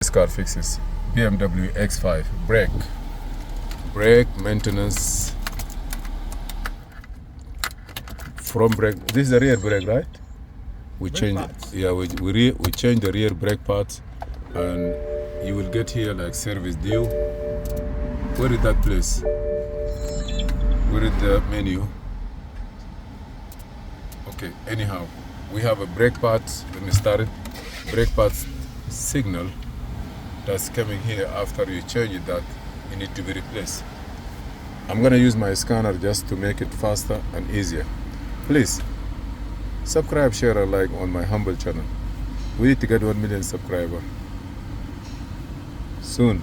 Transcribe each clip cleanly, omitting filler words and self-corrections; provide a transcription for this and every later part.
This car fixes BMW X5 brake maintenance from brake. This is the rear brake, right? We change, yeah, we change the rear brake parts, and you will get here like service due. Where is that place? Where is the menu? Okay, anyhow, we have a brake parts. Let me start it. Brake parts signal that's coming here after you change it, that you need to be replaced. I'm gonna use my scanner just to make it faster and easier. Please subscribe, share, and like on my humble channel. We need to get 1 million subscribers soon.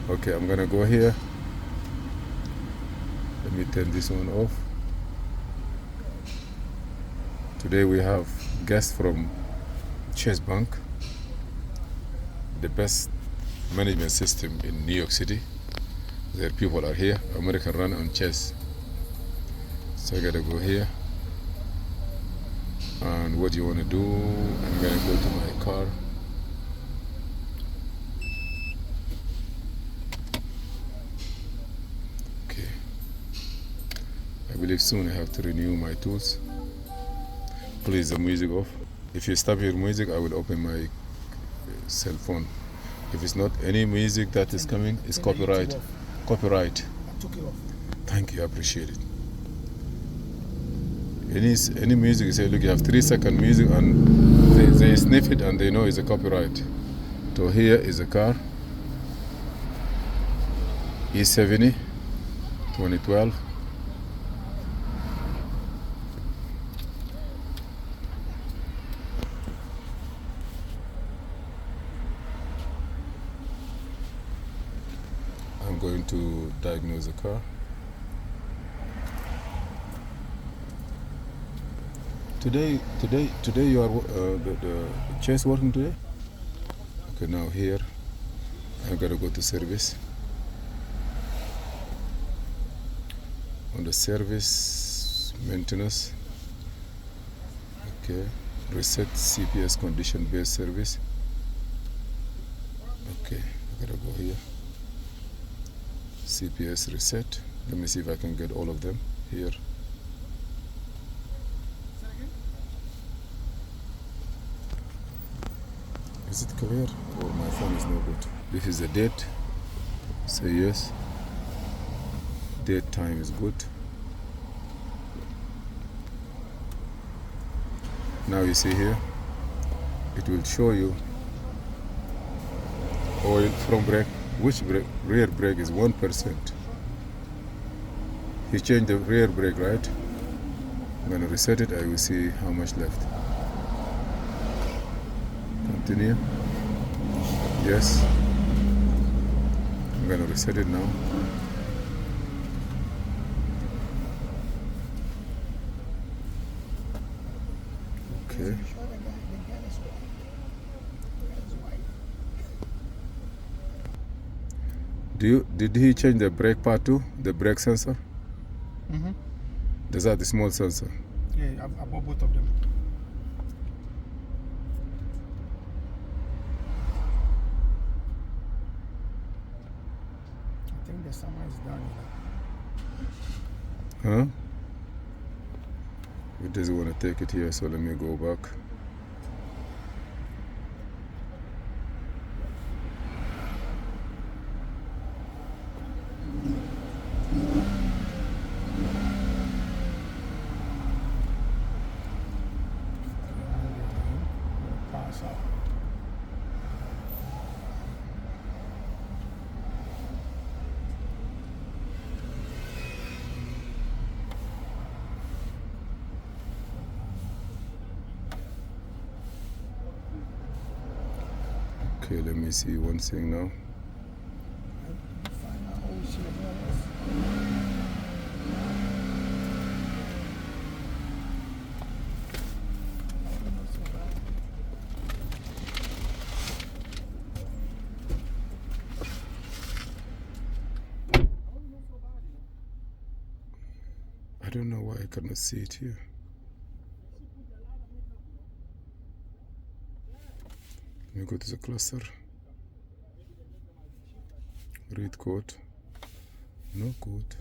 Okay, I'm gonna go here. Let me turn this one off. Today we have guests from Chase Bank, the best management system in New York City. Their people are here. American run on Chase. So I gotta go here. And what do you want to do? I'm gonna go to my car. Okay. I believe soon I have to renew my tools. Please, the music off. If you stop your music, I will open my cell phone. If it's not any music that is coming, it's copyright. Copyright. I took it off. Thank you, I appreciate it. Any music, you say, look, you have 3-second music, and they sniff it and they know it's a copyright. So here is a car, E70, 2012. I'm going to diagnose the car. Today you are the Chase working today? Okay, now here I gotta go to service. On the service maintenance, okay, reset CPS condition based service. Okay, I gotta go here. CPS reset. Let me see if I can get all of them here. Is it clear or my phone is no good? This is the date. Say yes. Date time is good. Now you see here, it will show you oil from brake. Which brake? Rear brake is 1%. You change the rear brake, right? I'm gonna reset it. I will see how much left. Continue. Yes. I'm gonna reset it now. Okay. Did he change the brake part too? The brake sensor? Mm-hmm. Is that the small sensor? Yeah, I bought both of them. I think the summer is done. Huh? It doesn't want to take it here, so let me go back. Pass out. Okay, let me see one thing now. I don't know why I cannot see it here. We go to the cluster. Read code. No code.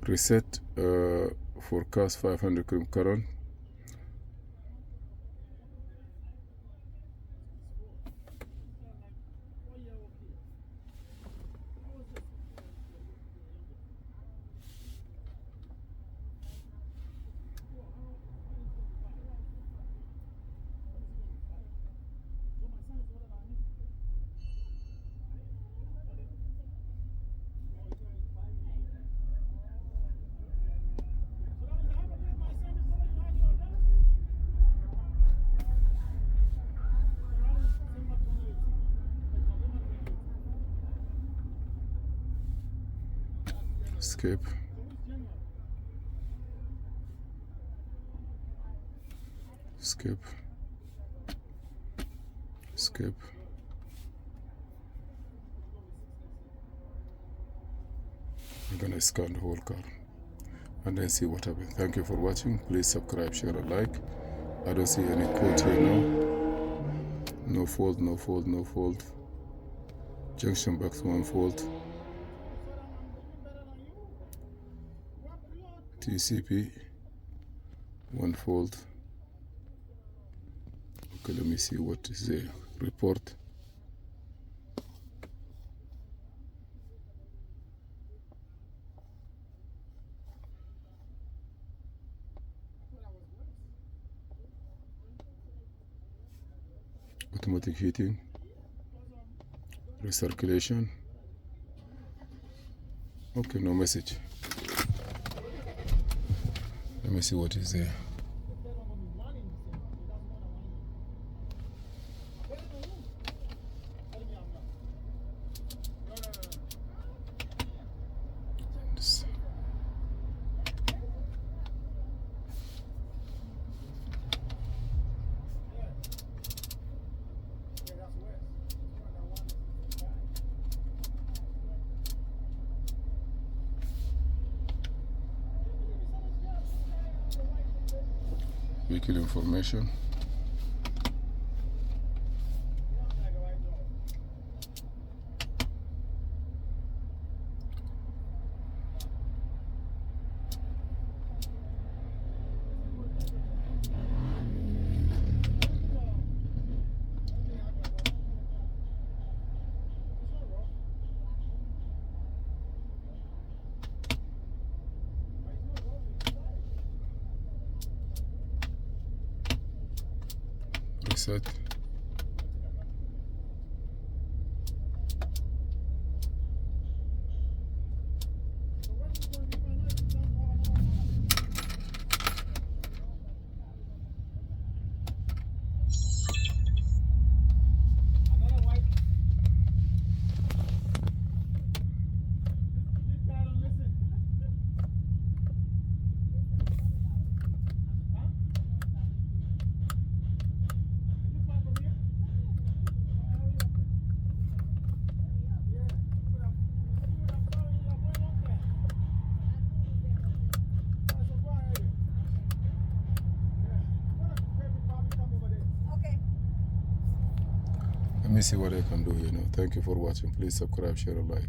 Reset forecast 500 current. Skip. Skip. Skip. I'm gonna scan the whole car and then see what happens. Thank you for watching. Please subscribe, share, and like. I don't see any code here now. No fault, no fault, no fault. Junction box 1 fault. TCP 1 fault. Okay, let me see what is the report. Automatic heating, recirculation. Okay, no message. Let me see what is there. Vehicle information. Reset. Let me see what I can do here now. Thank you for watching. Please subscribe, share, and like.